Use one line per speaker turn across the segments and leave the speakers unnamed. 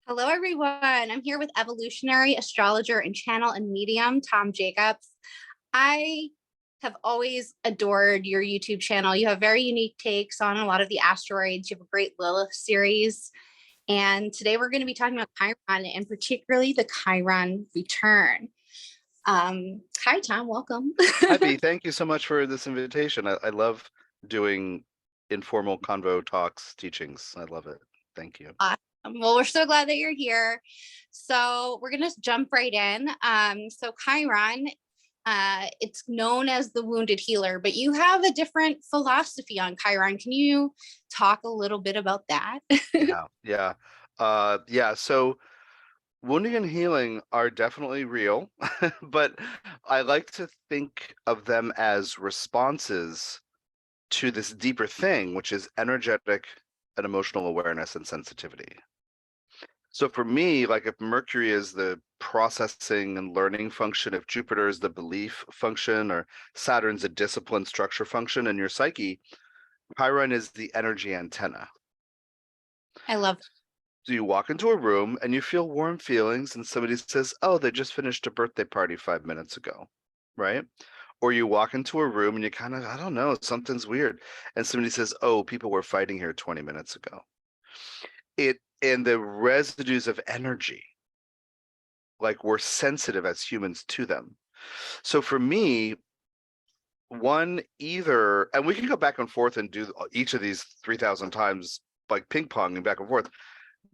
Hello, everyone. I'm here with evolutionary astrologer and channel and medium, Tom Jacobs. I have always adored your YouTube channel. You have very unique takes on a lot of the asteroids. You have a great Lilith series. And today we're going to be talking about Chiron and particularly the Chiron return. Hi, Tom. Welcome.
Hi, B. Thank you so much for this invitation. I love doing informal convo talks, teachings. I love it. Thank you.
Awesome. Well, we're so glad that you're here. So we're going to jump right in. So Chiron, it's known as the wounded healer, but you have a different philosophy on Chiron. Can you talk a little bit about that?
Yeah. So wounding and healing are definitely real, but I like to think of them as responses to this deeper thing, which is energetic and emotional awareness and sensitivity. So for me, like if Mercury is the processing and learning function, if Jupiter is the belief function, or Saturn's a discipline structure function in your psyche, Chiron is the energy antenna.
I love
So you walk into a room and you feel warm feelings, and somebody says, "Oh, they just finished a birthday party 5 minutes ago," right? Or you walk into a room and you kind of, I don't know, something's weird, and somebody says, "Oh, people were fighting here 20 minutes ago." It and the residues of energy, like we're sensitive as humans to them. So for me, one either, and we can go back and forth and do each of these 3,000 times, like ping pong and back and forth,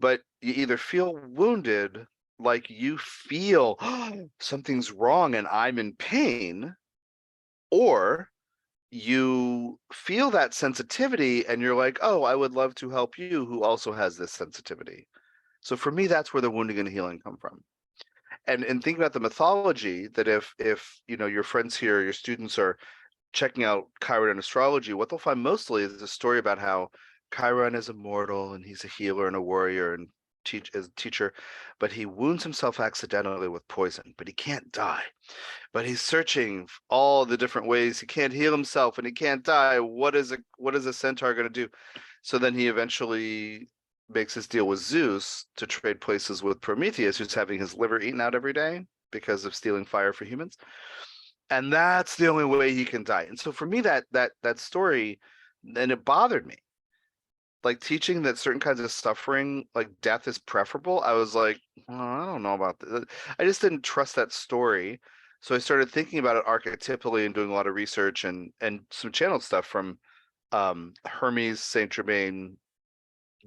but you either feel wounded, like you feel something's wrong and I'm in pain, or you feel that sensitivity and you're like, oh, I would love to help you who also has this sensitivity. So for me, that's where the wounding and healing come from. And think about the mythology, that if you know your friends here, your students are checking out Chiron and astrology, what they'll find mostly is a story about how Chiron is immortal and he's a healer and a warrior and as a teacher, but he wounds himself accidentally with poison, but he can't die. But he's searching all the different ways. He can't heal himself and he can't die. What is a centaur going to do? So then he eventually makes his deal with Zeus to trade places with Prometheus, who's having his liver eaten out every day because of stealing fire for humans. And that's the only way he can die. And so for me, that story, and it bothered me. Like teaching that certain kinds of suffering, like death, is preferable. I was like, well, I don't know about this. I just didn't trust that story. So I started thinking about it archetypally and doing a lot of research and some channeled stuff from Hermes, Saint Germain,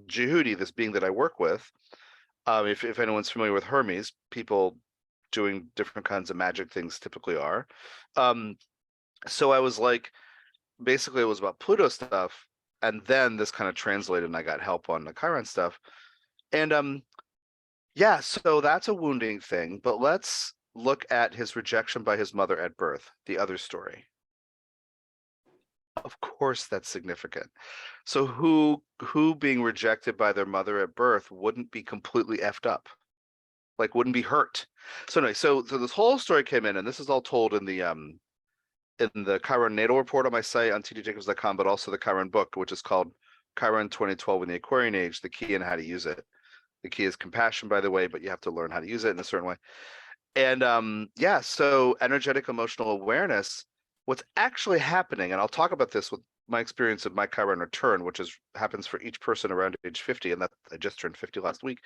Jehudi, this being that I work with. If anyone's familiar with Hermes, people doing different kinds of magic things typically are. So I was like, basically it was about Pluto stuff, and then this kind of translated and I got help on the Chiron stuff. And yeah, so that's a wounding thing, but let's look at his rejection by his mother at birth, the other story. Of course that's significant. So who being rejected by their mother at birth wouldn't be completely effed up? Like wouldn't be hurt. So anyway, so this whole story came in, and this is all told in the Chiron natal report on my site on tdjacobs.com, but also the Chiron book, which is called Chiron 2012 in the Aquarian Age, the key and how to use it. The key is compassion, by the way, but you have to learn how to use it in a certain way. And yeah, so energetic emotional awareness, what's actually happening, and I'll talk about this with my experience of my Chiron return, which happens for each person around age 50, and that I just turned 50 last week.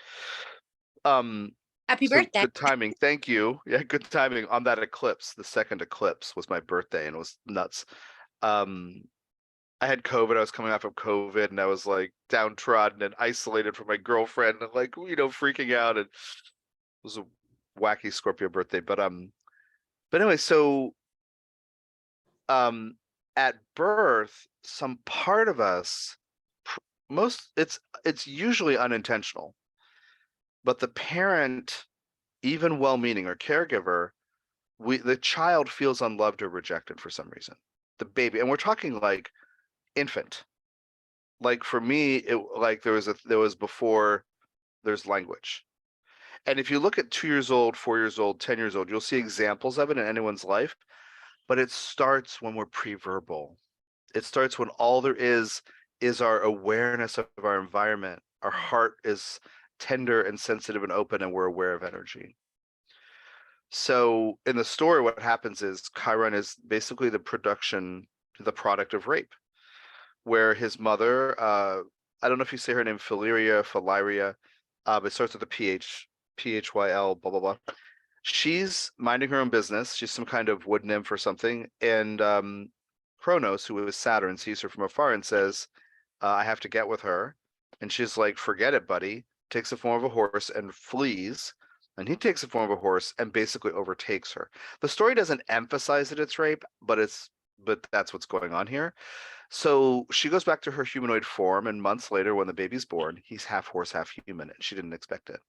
Happy
So
birthday.
good timing. Thank you. Yeah, good timing on that eclipse. The second eclipse was my birthday, and it was nuts. I had COVID. I was coming off of COVID, and I was like downtrodden and isolated from my girlfriend, and like freaking out. And it was a wacky Scorpio birthday. But anyway, so at birth, some part of us, it's usually unintentional, but the parent, even well-meaning, or caregiver, the child feels unloved or rejected for some reason. The baby, and we're talking like infant. Like for me, it like there was before there's language. And if you look at 2 years old, 4 years old, 10 years old, you'll see examples of it in anyone's life. But it starts when we're pre-verbal. It starts when all there is our awareness of our environment. Our heart is tender and sensitive and open, and we're aware of energy. So in the story, what happens is Chiron is basically the product of rape, where his mother, I don't know if you say her name, Philyria, but it starts with a Phyl, blah, blah, blah. She's minding her own business. She's some kind of wood nymph or something. And Kronos, who is Saturn, sees her from afar and says, I have to get with her. And she's like, forget it, buddy. Takes the form of a horse and flees. And he takes the form of a horse and basically overtakes her. The story doesn't emphasize that it's rape, but that's what's going on here. So she goes back to her humanoid form, and months later, when the baby's born, he's half horse, half human, and she didn't expect it.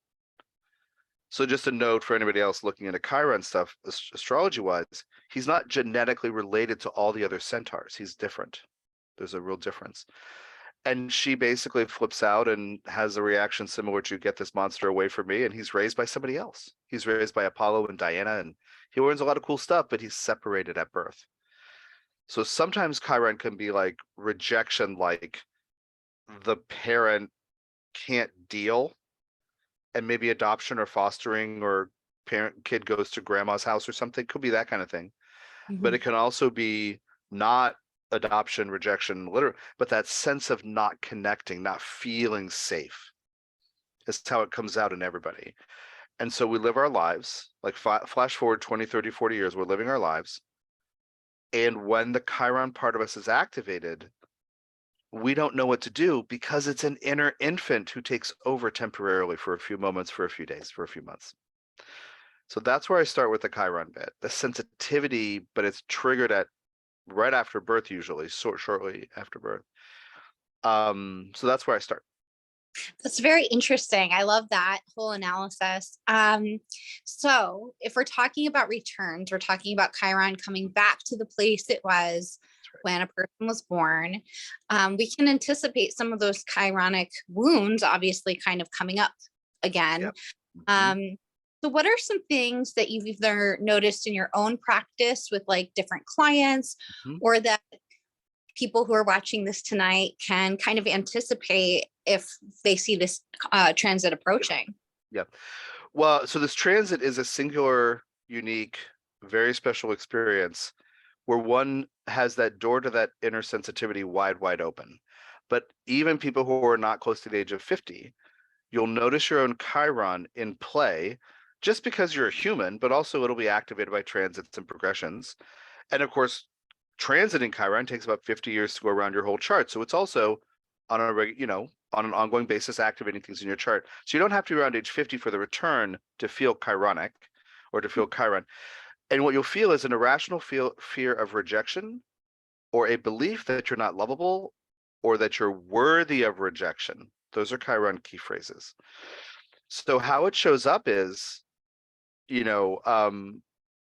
So just a note for anybody else looking into Chiron stuff, astrology-wise, he's not genetically related to all the other centaurs. He's different. There's a real difference. And she basically flips out and has a reaction similar to get this monster away from me, and he's raised by somebody else. He's raised by Apollo and Diana, and he learns a lot of cool stuff, but he's separated at birth. So sometimes Chiron can be like rejection, like the parent can't deal, and maybe adoption or fostering, or kid goes to grandma's house or something. Could be that kind of thing. But it can also be not adoption, rejection, literally, but that sense of not connecting, not feeling safe. That's how it comes out in everybody. And so we live our lives, like flash forward 20, 30, 40 years, we're living our lives. And when the Chiron part of us is activated, we don't know what to do because it's an inner infant who takes over temporarily for a few moments, for a few days, for a few months. So that's where I start with the Chiron bit, the sensitivity, but it's triggered at right after birth, usually shortly after birth. So that's where I start.
That's very interesting. I love that whole analysis. So if we're talking about returns, we're talking about Chiron coming back to the place it was when a person was born. We can anticipate some of those chironic wounds, obviously, kind of coming up again. Yep. So what are some things that you've either noticed in your own practice with like different clients, or that people who are watching this tonight can kind of anticipate if they see this transit approaching?
Yeah. Well, so this transit is a singular, unique, very special experience where one has that door to that inner sensitivity wide open. But even people who are not close to the age of 50, you'll notice your own Chiron in play, just because you're a human, but also it'll be activated by transits and progressions. And of course, transiting Chiron takes about 50 years to go around your whole chart. So it's also on on an ongoing basis, activating things in your chart. So you don't have to be around age 50 for the return to feel chironic or to feel Chiron. And what you'll feel is an irrational fear of rejection, or a belief that you're not lovable, or that you're worthy of rejection. Those are Chiron key phrases. So how it shows up is,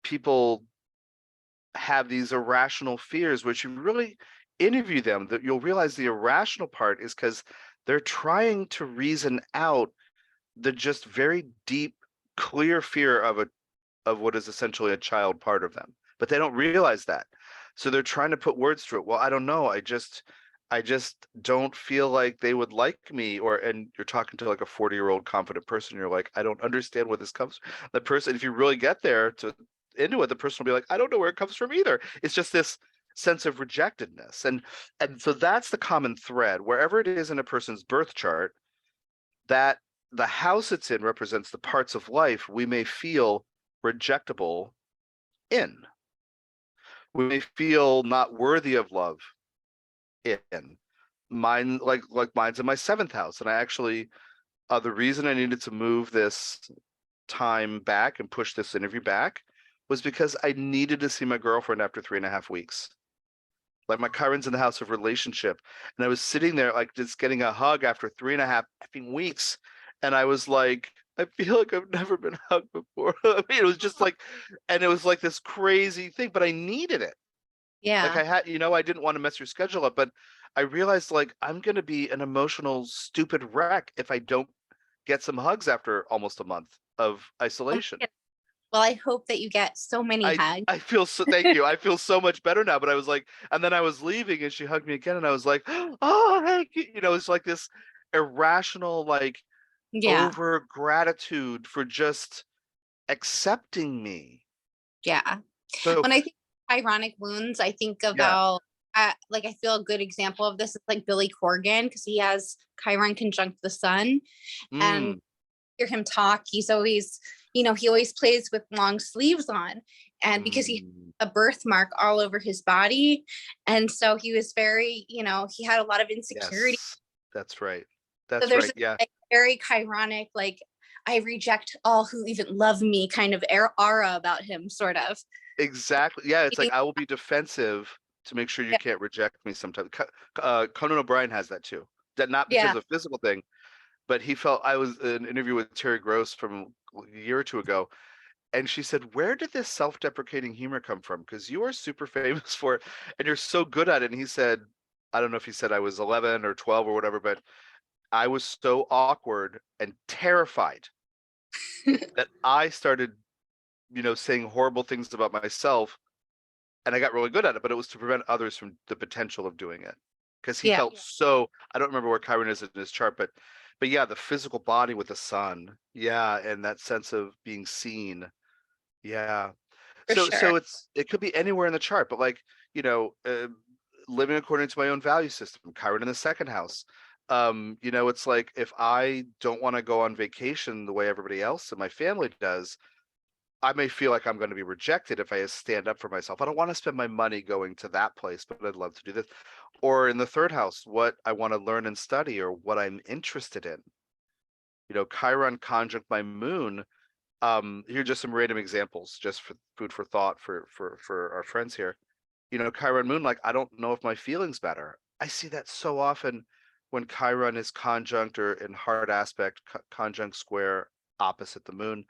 people have these irrational fears, which you really interview them, that you'll realize the irrational part is because they're trying to reason out the just very deep, clear fear of what is essentially a child part of them, but they don't realize that. So they're trying to put words to it. Well, I don't know. I just don't feel like they would like me. And you're talking to like a 40-year-old confident person. You're like, I don't understand where this comes from. The person, if you really get there into it, the person will be like, I don't know where it comes from either. It's just this sense of rejectedness. And so that's the common thread. Wherever it is in a person's birth chart, that the house it's in represents the parts of life we may feel rejectable in. We may feel not worthy of love in. Mine, like mine's in my 7th house. And I actually, the reason I needed to move this time back and push this interview back was because I needed to see my girlfriend after 3.5 weeks. Like, my Chiron's in the house of relationship. And I was sitting there like just getting a hug after 3.5 effing weeks. And I was like, I feel like I've never been hugged before. I mean, it was just like, and it was like this crazy thing, but I needed it.
Yeah.
Like I had, I didn't want to mess your schedule up, but I realized like I'm going to be an emotional, stupid wreck if I don't get some hugs after almost a month of isolation.
Well, I hope that you get so many hugs.
I feel so, thank you. I feel so much better now, but I was like, and then I was leaving and she hugged me again and I was like, oh, thank you. It's like this irrational, like,
Yeah.
over gratitude for just accepting me.
Yeah.
So
When I think ironic wounds, I think
yeah.
about like I feel a good example of this is like Billy Corgan because he has Chiron conjunct the sun, and
Mm,
hear him talk, he's always, he always plays with long sleeves on, and because he
mm,
a birthmark all over his body, and so he was very, he had a lot of insecurity.
yes, that's right.
So
That's
there's
right.
a
Yeah,
like, very Chironic, like I reject all who even love me kind of aura about him, sort of.
exactly. Yeah, it's like
Thinking,
I will be defensive to make sure you
yeah,
can't reject me sometimes. Conan O'Brien has that too. That not because
yeah,
of physical thing, but he felt I was in an interview with Terry Gross from a year or two ago, and she said, "Where did this self-deprecating humor come from? Because you are super famous for it, and you're so good at it." And he said, I don't know if he said I was 11 or 12 or whatever, but I was so awkward and terrified that I started, saying horrible things about myself, and I got really good at it, but it was to prevent others from the potential of doing it. Because he
yeah,
felt so, I don't remember where Chiron is in his chart, but yeah, the physical body with the sun. Yeah, and that sense of being seen. Yeah.
for
So
sure.
it could be anywhere in the chart, but like, you know, uh, living according to my own value system, Chiron in the second house. It's like if I don't want to go on vacation the way everybody else in my family does, I may feel like I'm going to be rejected if I stand up for myself. I don't want to spend my money going to that place, but I'd love to do this. Or in the third house, what I want to learn and study or what I'm interested in. Chiron conjunct my moon. Here are just some random examples, just for food for thought for our friends here. Chiron moon, like I don't know if my feelings matter. I see that so often when Chiron is conjunct or in hard aspect, conjunct square opposite the moon,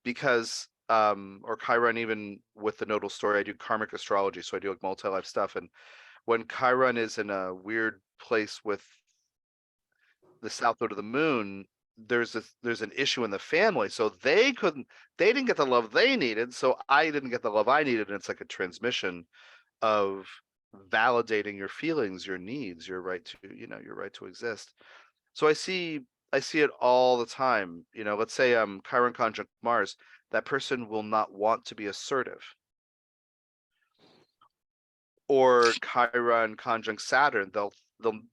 because or Chiron even with the nodal story, I do karmic astrology, so I do like multi-life stuff. And when Chiron is in a weird place with the south node of the moon, there's an issue in the family. So they didn't get the love they needed. So I didn't get the love I needed. And it's like a transmission of validating your feelings, your needs, your right to exist. So I see it all the time. Let's say Chiron conjunct Mars, that person will not want to be assertive. Or Chiron conjunct Saturn, they'll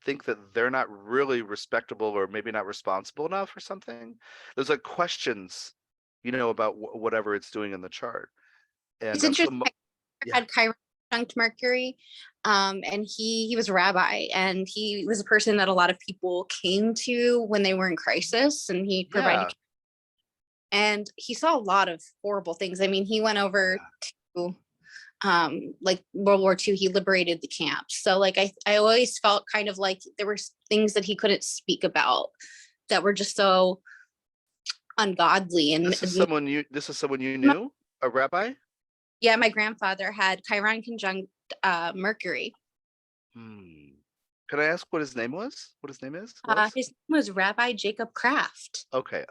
think that they're not really respectable or maybe not responsible enough or something. There's like questions, about whatever it's doing in the chart.
It's
And
interesting. I
yeah,
had Chiron conjunct Mercury, and he was a rabbi, and he was a person that a lot of people came to when they were in crisis, and he provided,
yeah,
and he saw a lot of horrible things. I mean, he went over to like World War II, he liberated the camps. So like I always felt kind of like there were things that he couldn't speak about that were just so ungodly. And
this is someone you knew, a rabbi.
yeah, my grandfather had Chiron conjunct Mercury.
Hmm. Can I ask what his name was? What his name was?
His name was Rabbi Jacob Kraft.
Okay.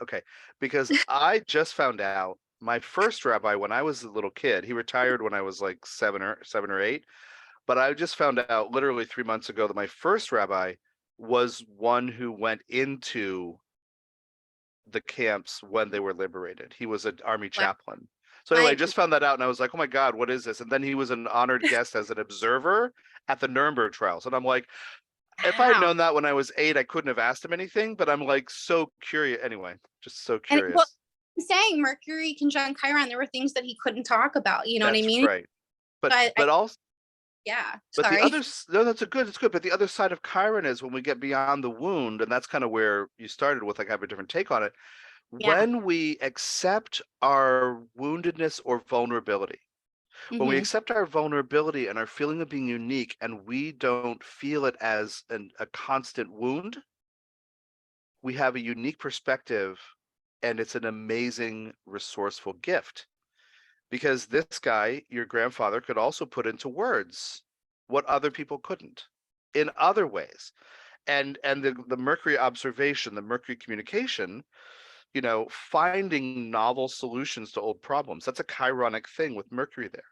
Because I just found out my first rabbi when I was a little kid. He retired when I was like seven or eight. But I just found out literally 3 months ago that my first rabbi was one who went into the camps when they were liberated. He was an army
Wow.
chaplain. So anyway, I
My
just found that out and I was like, oh my God, what is this? And then he was an honored guest as an observer at the Nuremberg trials. And I'm like, if I had
wow.
known that when I was eight, I couldn't have asked him anything, but I'm like so curious. Anyway, just so
And well,
curious.
I'm saying Mercury conjunct Chiron, there were things that he couldn't talk about. You know what I
That's
mean?
right. But
I
but also
yeah.
but the
Sorry.
other no, that's a good, it's good. But the other side of Chiron is when we get beyond the wound, and that's kind of where you started with, like I have a different take on it.
Yeah.
When we accept our woundedness or vulnerability, when we
Hmm.
accept our vulnerability and our feeling of being unique, and we don't feel it as a constant wound, we have a unique perspective, and it's an amazing, resourceful gift. Because this guy, your grandfather, could also put into words what other people couldn't in other ways. And the Mercury observation, the Mercury communication, finding novel solutions to old problems. That's a chironic thing with Mercury there.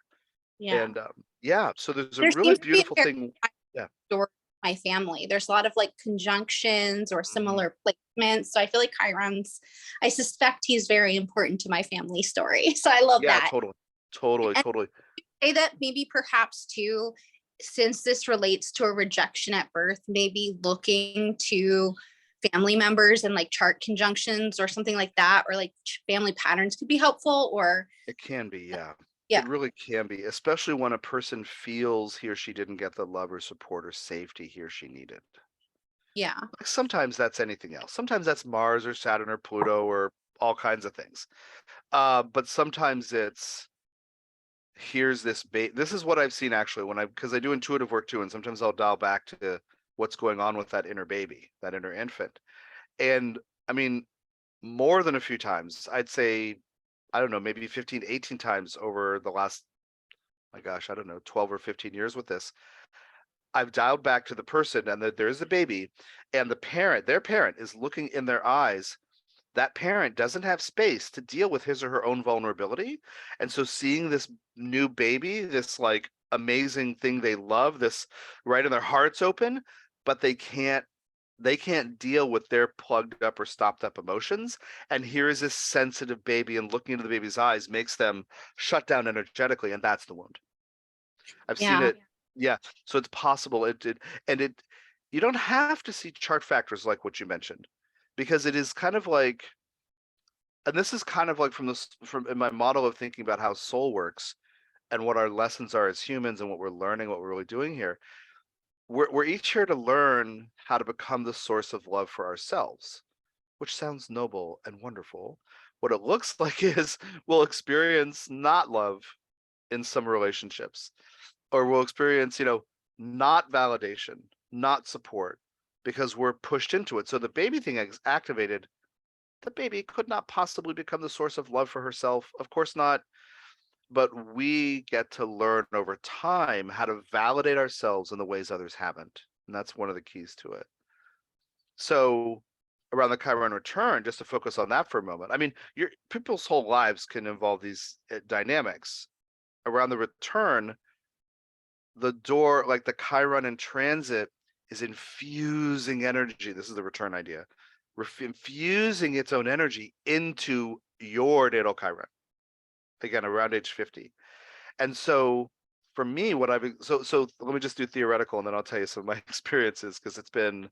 Yeah.
And yeah, so there's a
There
really
seems to be a
beautiful
very
thing. Yeah.
story in my family. There's a lot of like conjunctions or
Mhm.
similar like commitments. So I feel like Chiron's, I suspect he's very important to my family story. So I love
Yeah,
that.
totally. Totally,
And
totally.
say that maybe perhaps too, since this relates to a rejection at birth, maybe looking to family members and like chart conjunctions or something like that, or like family patterns could be helpful, or
It can be, yeah.
yeah,
It really can be, especially when a person feels he or she didn't get the love or support or safety he or she needed.
yeah,
Like sometimes that's anything else. Sometimes that's Mars or Saturn or Pluto or all kinds of things. But sometimes it's here's this this is what I've seen actually when because I do intuitive work too, and sometimes I'll dial back to what's going on with that inner baby, that inner infant. And I mean, more than a few times, I'd say, I don't know, maybe 15, 18 times over the last, my gosh, I don't know, 12 or 15 years with this. I've dialed back to the person and that there's a baby and the parent, their parent is looking in their eyes. That parent doesn't have space to deal with his or her own vulnerability. And so seeing this new baby, this like amazing thing they love, this right in their hearts open, but they can't deal with their plugged up or stopped up emotions. And here is this sensitive baby, and looking into the baby's eyes makes them shut down energetically, and that's the wound. I've seen
yeah,
it. Yeah. So it's possible and you don't have to see chart factors like what you mentioned, because it is kind of like, and this is kind of like from in my model of thinking about how soul works and what our lessons are as humans and what we're learning, what we're really doing here. We're each here to learn how to become the source of love for ourselves, which sounds noble and wonderful. What it looks like is we'll experience not love in some relationships, or we'll experience, not validation, not support, because we're pushed into it. So the baby thing is activated. The baby could not possibly become the source of love for herself. Of course not. But we get to learn over time how to validate ourselves in the ways others haven't. And that's one of the keys to it. So around the Chiron return, just to focus on that for a moment. I mean, your people's whole lives can involve these dynamics. Around the return, the door, like the Chiron in transit, is infusing energy. This is the return idea. Infusing its own energy into your natal Chiron. Again, around age 50. And so for me, what I've so let me just do theoretical and then I'll tell you some of my experiences, because it's been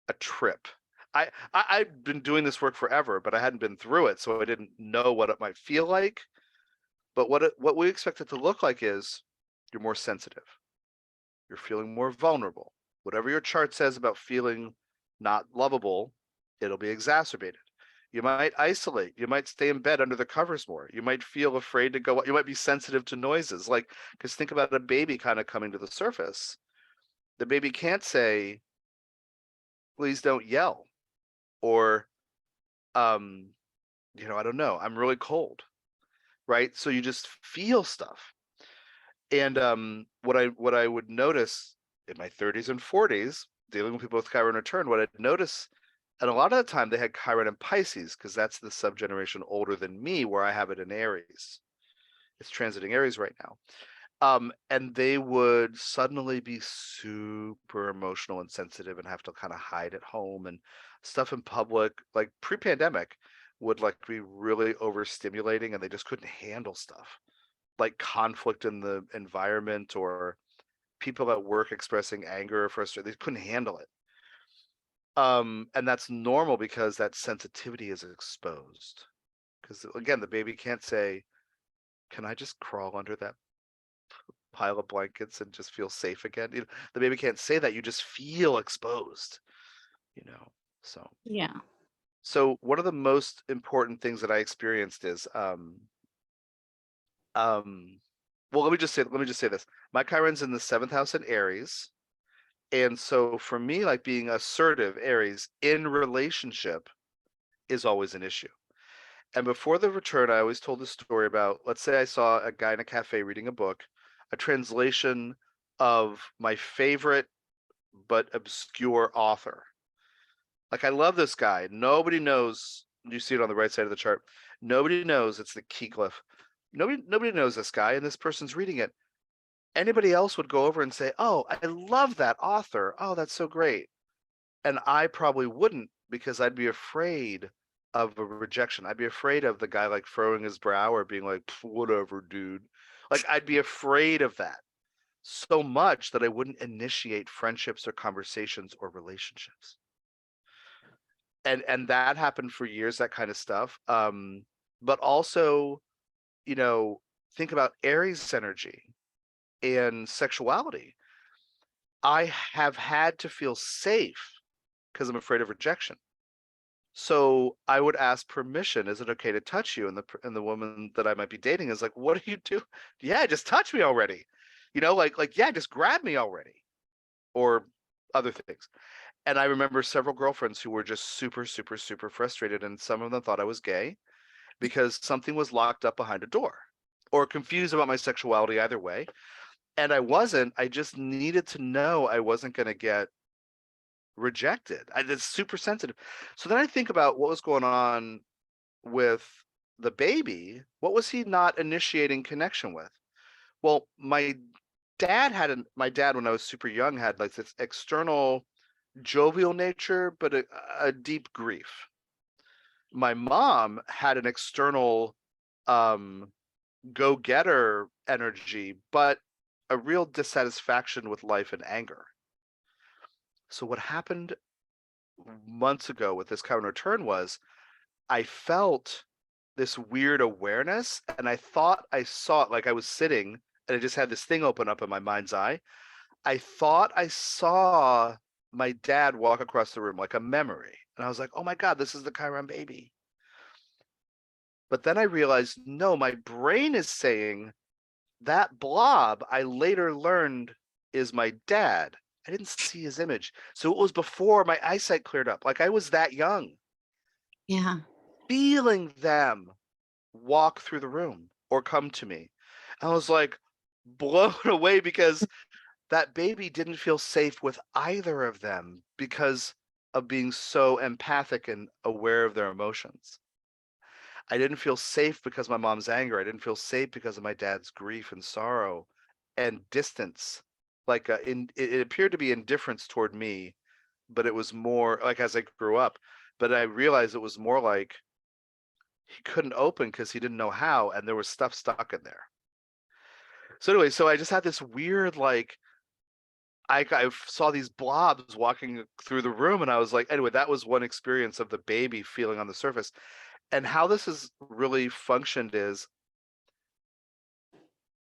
a trip. I've been doing this work forever, but I hadn't been through it, so I didn't know what it might feel like. But what we expect it to look like is you're more sensitive. You're feeling more vulnerable. Whatever your chart says about feeling not lovable, it'll be exacerbated. You might isolate. You might stay in bed under the covers more. You might feel afraid to go out. You might be sensitive to noises. Like, because think about a baby kind of coming to the surface. The baby can't say, please don't yell. Or, I don't know, I'm really cold. Right. So you just feel stuff. And what I would notice in my 30s and 40s, dealing with people with Chiron return, what I'd notice, and a lot of the time they had Chiron in Pisces, because that's the subgeneration older than me, where I have it in Aries. It's transiting Aries right now. And they would suddenly be super emotional and sensitive and have to kind of hide at home, and stuff in public, like pre-pandemic, would like be really overstimulating, and they just couldn't handle stuff like conflict in the environment, or people at work expressing anger or frustration. They couldn't handle it. And that's normal because that sensitivity is exposed. Because again, the baby can't say, can I just crawl under that pile of blankets and just feel safe again? The baby can't say that. You just feel exposed, you know. So
yeah,
one of the most important things that I experienced is well, let me just say this. My Chiron's in the 7th house in Aries. And so for me, like being assertive, Aries, in relationship is always an issue. And before the return, I always told the story about, let's say I saw a guy in a cafe reading a book, a translation of my favorite but obscure author. Like, I love this guy. Nobody knows. You see it on the right side of the chart. Nobody knows it's the key glyph. Nobody knows this guy, and this person's reading it. Anybody else would go over and say, oh, I love that author. Oh, that's so great. And I probably wouldn't, because I'd be afraid of a rejection. I'd be afraid of the guy like furrowing his brow or being like, whatever, dude. Like I'd be afraid of that so much that I wouldn't initiate friendships or conversations or relationships. And that happened for years, that kind of stuff. But also, you know, think about Aries energy and sexuality. I have had to feel safe because I'm afraid of rejection. So I would ask permission. Is it okay to touch you? And the woman that I might be dating is like, what do you do? Yeah, just touch me already. Yeah, just grab me already. Or other things. And I remember several girlfriends who were just super, super, super frustrated. And some of them thought I was gay because something was locked up behind a door, or confused about my sexuality either way. And I wasn't. I just needed to know I wasn't going to get rejected. It's super sensitive. So then I think about what was going on with the baby. What was he not initiating connection with? Well, my dad when I was super young had like this external jovial nature, but a deep grief. My mom had an external go-getter energy, but a real dissatisfaction with life and anger. So what happened months ago with this Chiron return was I felt this weird awareness, and I thought I saw it, like I was sitting and I just had this thing open up in my mind's eye. I thought I saw my dad walk across the room, like a memory. And I was like, oh my God, this is the Chiron baby. But then I realized, no, my brain is saying that blob I later learned is my dad. I didn't see his image. So it was before my eyesight cleared up. Like I was that young.
Yeah.
Feeling them walk through the room or come to me. I was like blown away because that baby didn't feel safe with either of them because of being so empathic and aware of their emotions. I didn't feel safe because of my mom's anger. I didn't feel safe because of my dad's grief and sorrow and distance. Like it appeared to be indifference toward me, but it was more like as I grew up. But I realized it was more like he couldn't open because he didn't know how, and there was stuff stuck in there. So anyway, so I just had this weird like I saw these blobs walking through the room, and I was like, anyway, that was one experience of the baby feeling on the surface. And how this has really functioned is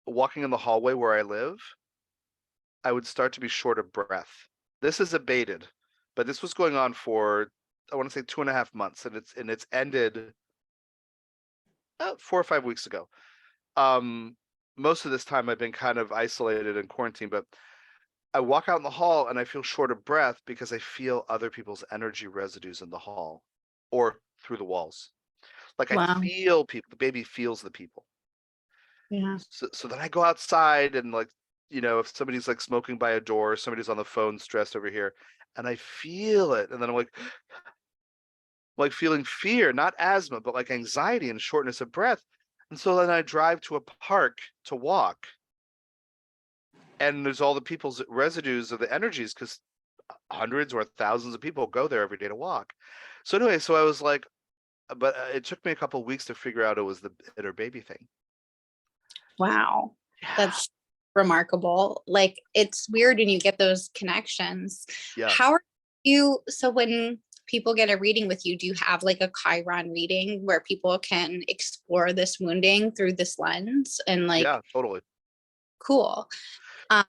walking in the hallway where I live, I would start to be short of breath. This is abated, but this was going on for, I want to say 2.5 months, and it's ended 4 or 5 weeks ago. Most of this time I've been kind of isolated and quarantined, but I walk out in the hall and I feel short of breath because I feel other people's energy residues in the hall or through the walls. Like I
Wow.
feel people, the baby feels the people.
Yeah.
So then I go outside and like, if somebody's like smoking by a door, somebody's on the phone stressed over here, and I feel it. And then I'm like feeling fear, not asthma, but like anxiety and shortness of breath. And so then I drive to a park to walk. And there's all the people's residues of the energies because hundreds or thousands of people go there every day to walk. So anyway, so I was like, but it took me a couple of weeks to figure out it was the inner baby thing.
Wow.
Yeah.
That's remarkable. Like it's weird when you get those connections.
Yeah.
How are you, so when people get a reading with you, do you have like a Chiron reading where people can explore this wounding through this lens and like,
Yeah, totally.
cool.
And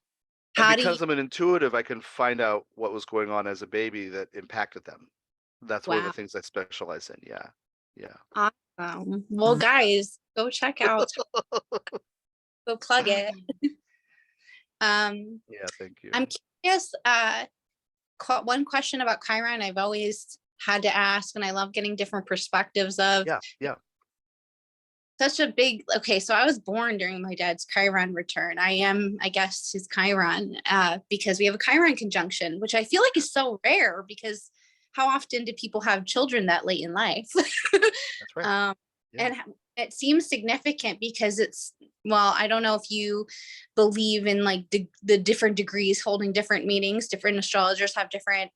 How do you,
because I'm an intuitive, I can find out what was going on as a baby that impacted them. That's one of the
wow.
things I specialize in. Yeah. Yeah.
Awesome. Well, guys, go check out, go plug it.
Yeah, thank you.
I'm curious, one question about Chiron I've always had to ask, and I love getting different perspectives of.
Yeah, yeah.
Such a big, okay, so I was born during my dad's Chiron return. I guess, his Chiron, because we have a Chiron conjunction, which I feel like is so rare because how often do people have children that late in life?
That's right. Yeah.
And it seems significant because well, I don't know if you believe in like the different degrees holding different meanings. Different astrologers have different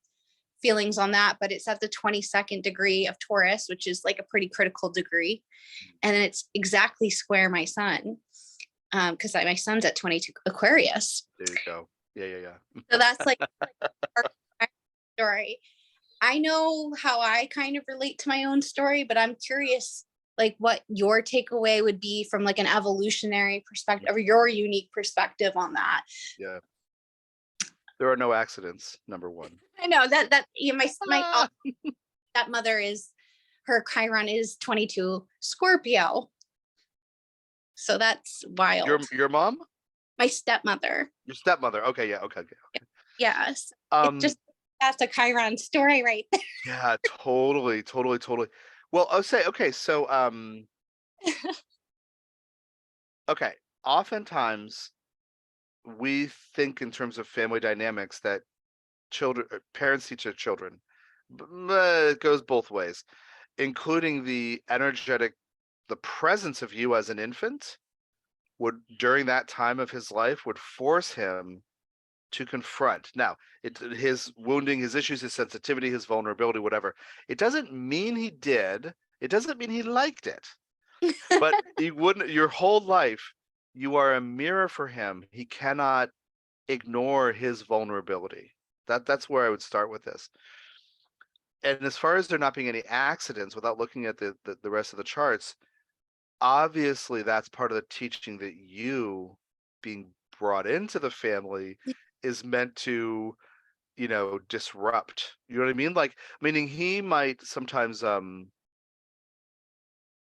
feelings on that, but it's at the 22nd degree of Taurus, which is like a pretty critical degree. And then it's exactly square my sun, because my son's at 22 Aquarius.
There you go. Yeah.
So that's like our story. I know how I kind of relate to my own story, but I'm curious like what your takeaway would be from like an evolutionary perspective or your unique perspective on that.
Yeah. There are no accidents, number one.
I know that my stepmother is, her Chiron is 22 Scorpio. So that's wild.
Your mom?
My stepmother.
Your stepmother. Okay, yeah, okay.
Yes. It just, that's a Chiron story right there.
Yeah, totally. Well, I'll say, okay, so okay, oftentimes we think in terms of family dynamics that parents teach their children. It goes both ways, including the presence of you as an infant would, during that time of his life, would force him to confront. Now, his wounding, his issues, his sensitivity, his vulnerability, whatever. It doesn't mean he did. It doesn't mean he liked it. But he wouldn't. Your whole life, you are a mirror for him. He cannot ignore his vulnerability. That's where I would start with this. And as far as there not being any accidents, without looking at the rest of the charts, obviously that's part of the teaching that you being brought into the family is meant to, disrupt. You know what I mean? Like, meaning he might sometimes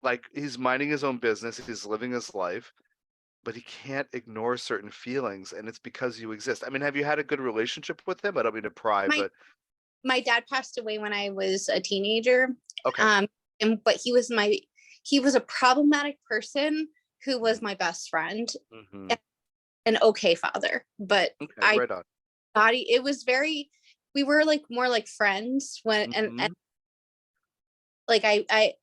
like he's minding his own business, he's living his life, but he can't ignore certain feelings, and it's because you exist. I mean, have you had a good relationship with him? I don't mean to pry, but
my dad passed away when I was a teenager.
Okay.
But he was a problematic person who was my best friend, an okay father. But
okay, right on.
It was we were like more like friends when, and like I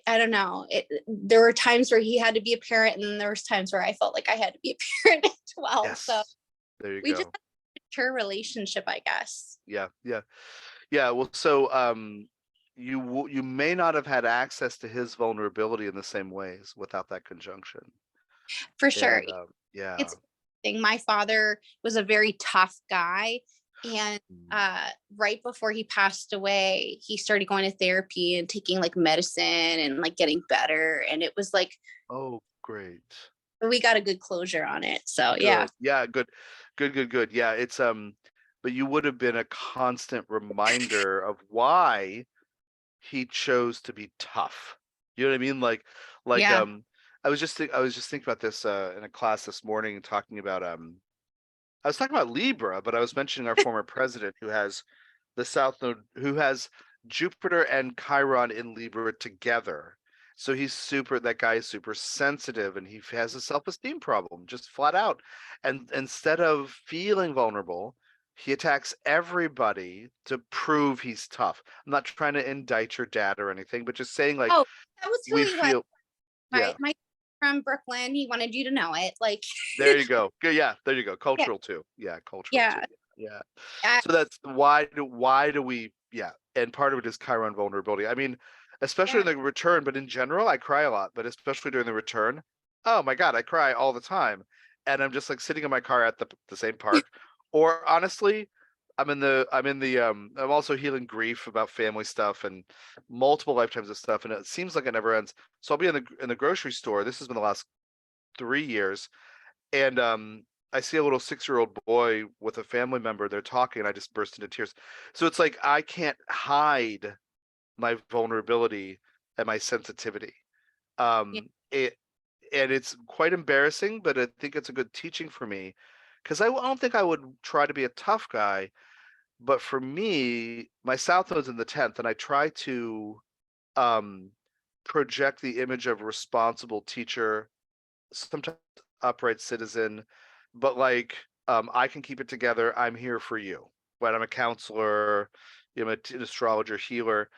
don't know. There were times where he had to be a parent, and then there was times where I felt like I had to be a parent as well.
Yes.
So
there you
we
go.
just had a mature relationship, I guess.
Yeah. Well, so you may not have had access to his vulnerability in the same ways without that conjunction.
For sure.
And, yeah.
It's my father was a very tough guy, and right before he passed away, he started going to therapy and taking like medicine and like getting better, and it was like,
oh, great,
we got a good closure on it. So
good. Good. Yeah, it's but you would have been a constant reminder of why he chose to be tough. You know what I mean? Like
yeah.
I was just thinking about this in a class this morning, talking about I was talking about Libra, but I was mentioning our former president who has the South Node, who has Jupiter and Chiron in Libra together. So that guy is super sensitive, and he has a self-esteem problem, just flat out. And instead of feeling vulnerable, he attacks everybody to prove he's tough. I'm not trying to indict your dad or anything, but just saying, like,
Oh, that was who
we
he
feel,
was.
yeah.
My from Brooklyn. He wanted you to know it. Like,
there you go. Good. Yeah, there you go. Cultural too. Yeah, cultural too. Yeah. So that's why do we? Yeah, and part of it is Chiron vulnerability. I mean, especially in the return, but in general, I cry a lot. But especially during the return, oh my God, I cry all the time, and I'm just like sitting in my car at the same park, or honestly, I'm also healing grief about family stuff and multiple lifetimes of stuff, and it seems like it never ends. So I'll be in the grocery store. This has been the last 3 years, and I see a little 6-year-old boy with a family member. They're talking, and I just burst into tears. So it's like I can't hide my vulnerability and my sensitivity. It's quite embarrassing, but I think it's a good teaching for me, because I don't think I would try to be a tough guy. But for me, my South Node's in the 10th, and I try to project the image of a responsible teacher, sometimes upright citizen, but like I can keep it together. I'm here for you. When I'm a counselor, I'm an astrologer, healer,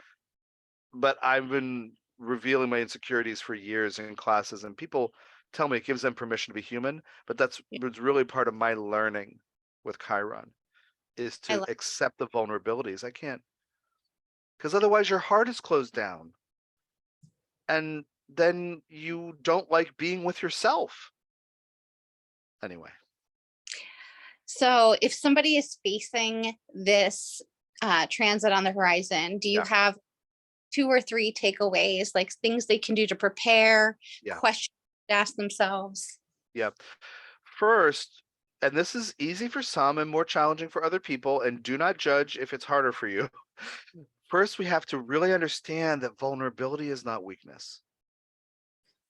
but I've been revealing my insecurities for years in classes, and people tell me it gives them permission to be human, but was really part of my learning with Chiron. is
I
to
love.
accept the vulnerabilities. I can't, because otherwise your heart is closed down. And then you don't like being with yourself. Anyway.
So if somebody is facing this transit on the horizon, do you
Yeah.
have 2 or 3 takeaways, like things they can do to prepare,
Yeah.
questions to ask themselves?
Yeah. First, and this is easy for some and more challenging for other people, and do not judge if it's harder for you. First, we have to really understand that vulnerability is not weakness.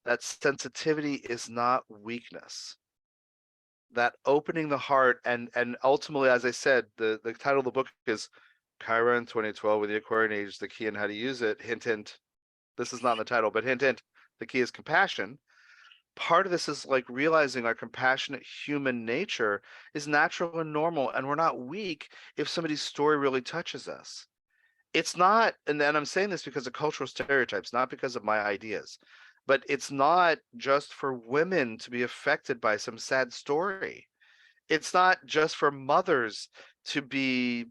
That sensitivity is not weakness. That opening the heart, and ultimately, as I said, the title of the book is Chiron 2012 with the Aquarian Age, the key and how to use it. Hint, hint. This is not in the title, but hint, hint. The key is compassion. Part of this is like realizing our compassionate human nature is natural and normal, and we're not weak if somebody's story really touches us. It's not, and then I'm saying this because of cultural stereotypes, not because of my ideas, but it's not just for women to be affected by some sad story. It's not just for mothers to be,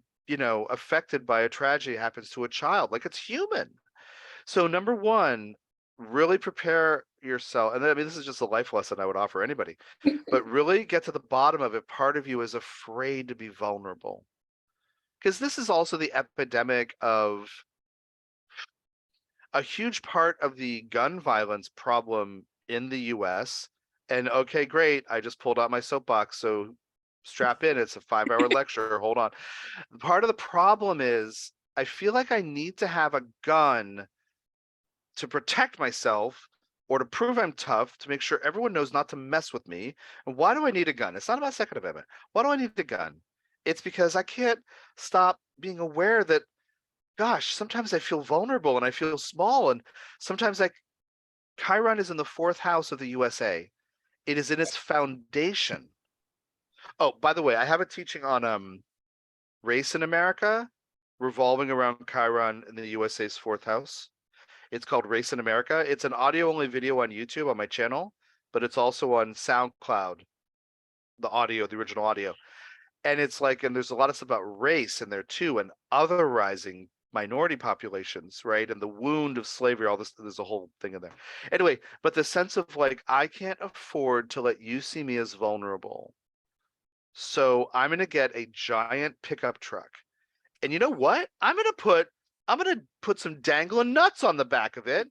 affected by a tragedy that happens to a child. Like, it's human. So number one, really prepare yourself. And I mean, this is just a life lesson I would offer anybody, but really get to the bottom of it. Part of you is afraid to be vulnerable, because this is also the epidemic of a huge part of the gun violence problem in the US. And okay, great. I just pulled out my soapbox. So strap in. It's a 5-hour lecture. Hold on. Part of the problem is I feel like I need to have a gun to protect myself or to prove I'm tough, to make sure everyone knows not to mess with me. And why do I need a gun? It's not about Second Amendment. Why do I need a gun? It's because I can't stop being aware that, gosh, sometimes I feel vulnerable and I feel small. And sometimes Chiron is in the 4th house of the USA. It is in its foundation. Oh, by the way, I have a teaching on race in America revolving around Chiron in the USA's 4th house. It's called Race in America. It's an audio only video on YouTube on my channel, but it's also on SoundCloud, the original audio. And it's like, and there's a lot of stuff about race in there too, and otherizing minority populations, right? And the wound of slavery, all this, there's a whole thing in there. Anyway, but the sense of like, I can't afford to let you see me as vulnerable. So I'm going to get a giant pickup truck. And you know what? I'm gonna put some dangling nuts on the back of it,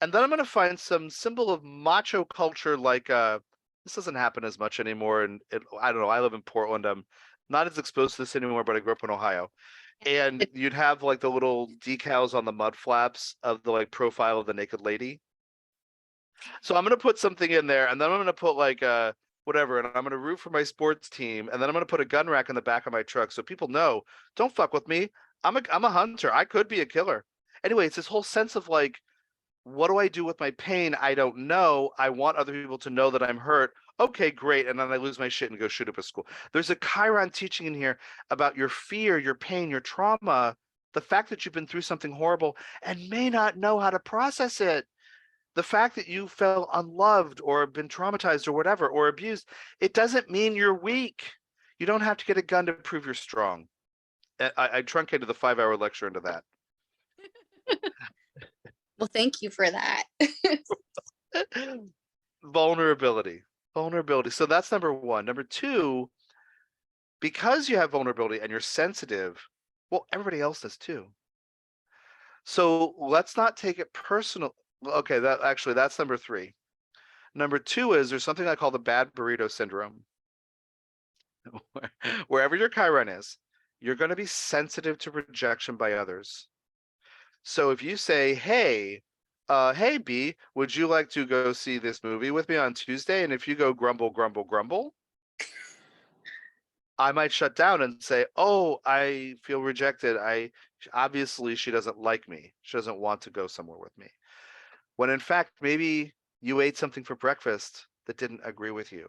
and then I'm gonna find some symbol of macho culture, like this doesn't happen as much anymore, and I don't know. I live in Portland. I'm not as exposed to this anymore, but I grew up in Ohio, and you'd have like the little decals on the mud flaps of the like profile of the naked lady. So I'm gonna put something in there, and then I'm gonna put like whatever, and I'm gonna root for my sports team, and then I'm gonna put a gun rack in the back of my truck so people know, don't fuck with me. I'm a hunter. I could be a killer. Anyway, it's this whole sense of like, what do I do with my pain? I don't know. I want other people to know that I'm hurt. Okay, great. And then I lose my shit and go shoot up a school. There's a Chiron teaching in here about your fear, your pain, your trauma, the fact that you've been through something horrible and may not know how to process it. The fact that you felt unloved or been traumatized or whatever, or abused, it doesn't mean you're weak. You don't have to get a gun to prove you're strong. I truncated the 5-hour lecture into that.
Well, thank you for that.
Vulnerability. Vulnerability. So that's number one. Number two, because you have vulnerability and you're sensitive, well, everybody else does too. So let's not take it personal. Okay, that's number three. Number two is there's something I call the bad burrito syndrome. Wherever your Chiron is, you're going to be sensitive to rejection by others. So if you say, hey B, would you like to go see this movie with me on Tuesday? And if you go grumble, grumble, grumble, I might shut down and say, oh, I feel rejected. Obviously she doesn't like me. She doesn't want to go somewhere with me. When in fact, maybe you ate something for breakfast that didn't agree with you.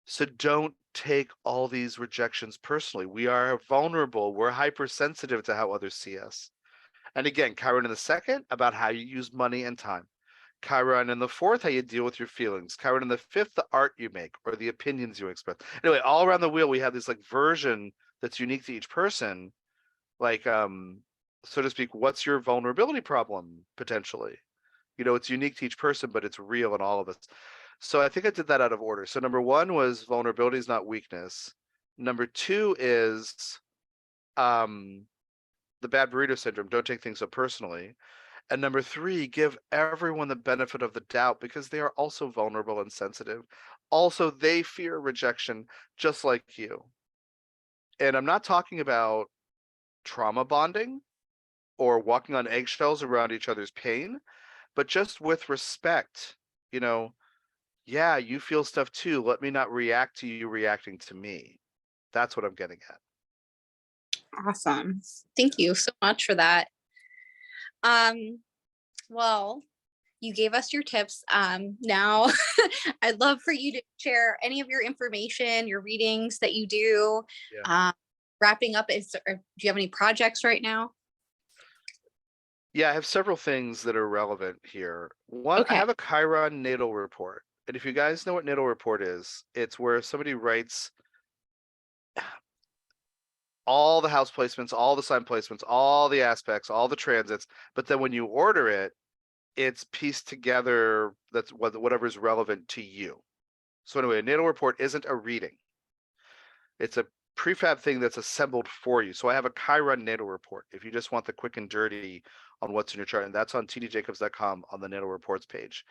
So don't take all these rejections personally. We are vulnerable. We're hypersensitive to how others see us. And again, Chiron in the second, about how you use money and time. Chiron in the fourth, how you deal with your feelings. Chiron in the fifth, the art you make or the opinions you express. Anyway, all around the wheel, we have this like version that's unique to each person. Like, so to speak, what's your vulnerability problem potentially? You know, it's unique to each person, but it's real in all of us. So I think I did that out of order. So number one was vulnerability is not weakness. Number two is the bad burrito syndrome. Don't take things so personally. And number three, give everyone the benefit of the doubt because they are also vulnerable and sensitive. Also, they fear rejection just like you. And I'm not talking about trauma bonding or walking on eggshells around each other's pain, but just with respect. You know, yeah, you feel stuff too. Let me not react to you reacting to me. That's what I'm getting at.
Awesome. Thank you so much for that. Well, you gave us your tips. Now I'd love for you to share any of your information, your readings that you do.
Yeah.
Wrapping up, do you have any projects right now?
Yeah, I have several things that are relevant here. One, I
Okay.
have a Chiron natal report. And if you guys know what natal report is, it's where somebody writes all the house placements, all the sign placements, all the aspects, all the transits. But then when you order it, it's pieced together. That's whatever's relevant to you. So anyway, a natal report isn't a reading. It's a prefab thing that's assembled for you. So I have a Chiron natal report. If you just want the quick and dirty on what's in your chart, and that's on tdjacobs.com on the natal reports page.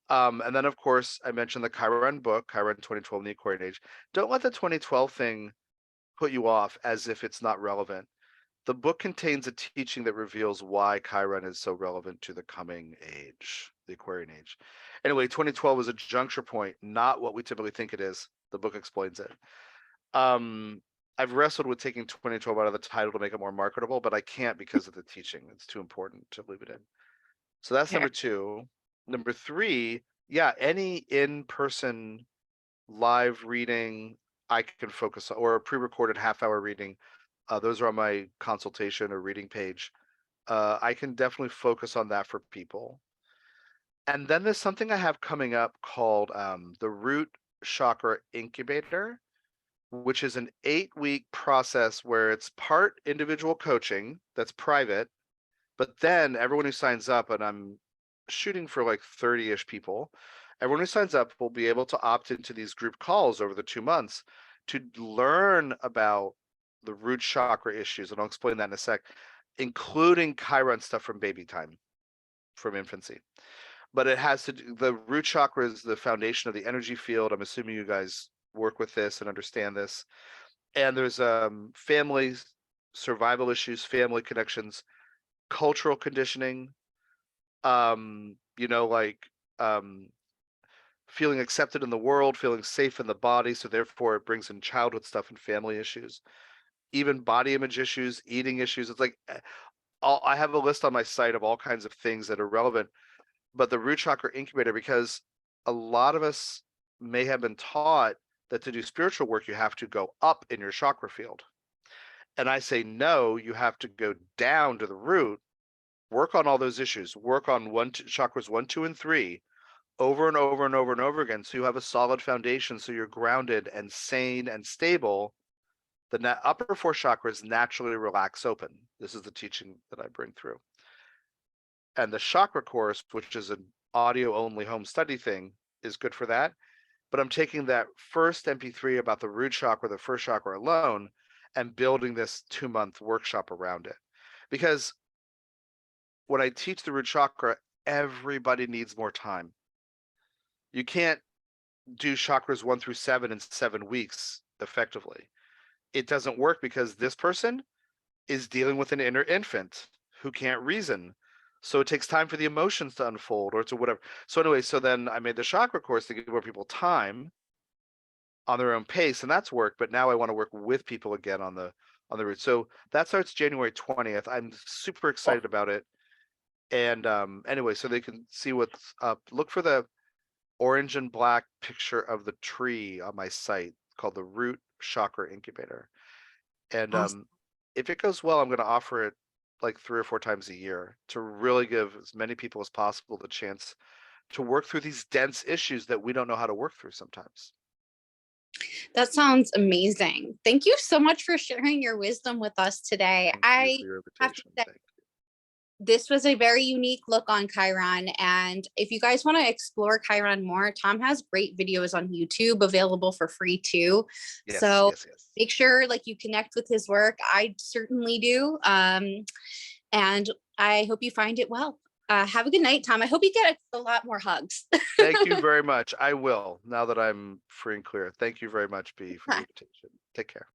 And then of course I mentioned the Chiron book, Chiron 2012 in the Aquarian Age. Don't let the 2012 thing put you off as if it's not relevant. The book contains a teaching that reveals why Chiron is so relevant to the coming age, the Aquarian Age. Anyway, 2012 was a juncture point, not what we typically think it is. The book explains it. I've wrestled with taking 2012 out of the title to make it more marketable, but I can't because of the teaching. It's too important to leave it in. So that's
Fair.
number two. Number three, yeah, any in-person live reading I can focus on, or a pre-recorded half-hour reading. Those are on my consultation or reading page. I can definitely focus on that for people. And then there's something I have coming up called the Root Chakra Incubator, which is an 8-week process where it's part individual coaching that's private, but then everyone who signs up, and I'm shooting for like 30-ish people, everyone who signs up will be able to opt into these group calls over the 2 months to learn about the root chakra issues. And I'll explain that in a sec, including Chiron stuff from baby time, from infancy. But it has to do, the root chakra is the foundation of the energy field. I'm assuming you guys work with this and understand this. And there's family survival issues, family connections, cultural conditioning, you know, like feeling accepted in the world, feeling safe in the body. So therefore it brings in childhood stuff and family issues, even body image issues, eating issues. It's like I have a list on my site of all kinds of things that are relevant. But the root chakra incubator, because a lot of us may have been taught that to do spiritual work, you have to go up in your chakra field. And I say, no, you have to go down to the root, work on all those issues, work on chakras 1, 2, and 3 over and over and over and over again. So you have a solid foundation. So you're grounded and sane and stable. The upper 4 chakras naturally relax open. This is the teaching that I bring through. And the chakra course, which is an audio only home study thing, is good for that. But I'm taking that first MP3 about the root chakra, the first chakra alone, and building this 2-month workshop around it. Because when I teach the root chakra, everybody needs more time. You can't do chakras 1 through 7 in 7 weeks effectively. It doesn't work because this person is dealing with an inner infant who can't reason. So it takes time for the emotions to unfold or to whatever. So anyway, so then I made the chakra course to give more people time on their own pace, and that's worked. But now I want to work with people again on the route. So that starts January 20th. I'm super excited about it. And anyway, so they can see what's up. Look for the orange and black picture of the tree on my site called the Root Chakra Incubator. And
Awesome.
if it goes well, I'm going to offer it like 3 or 4 times a year to really give as many people as possible the chance to work through these dense issues that we don't know how to work through sometimes.
That sounds amazing. Thank you so much for sharing your wisdom with us today.
Thank you
I
for your
have to
invitation.
say,
Thank you.
this was a very unique look on Chiron. And if you guys want to explore Chiron more, Tom has great videos on YouTube available for free too.
Yes,
So
yes, yes.
make sure like you connect with his work. I certainly do. And I hope you find it well. Have a good night, Tom. I hope you get a lot more hugs.
Thank you very much. I will, now that I'm free and clear. Thank you very much, B, for the invitation. Take care.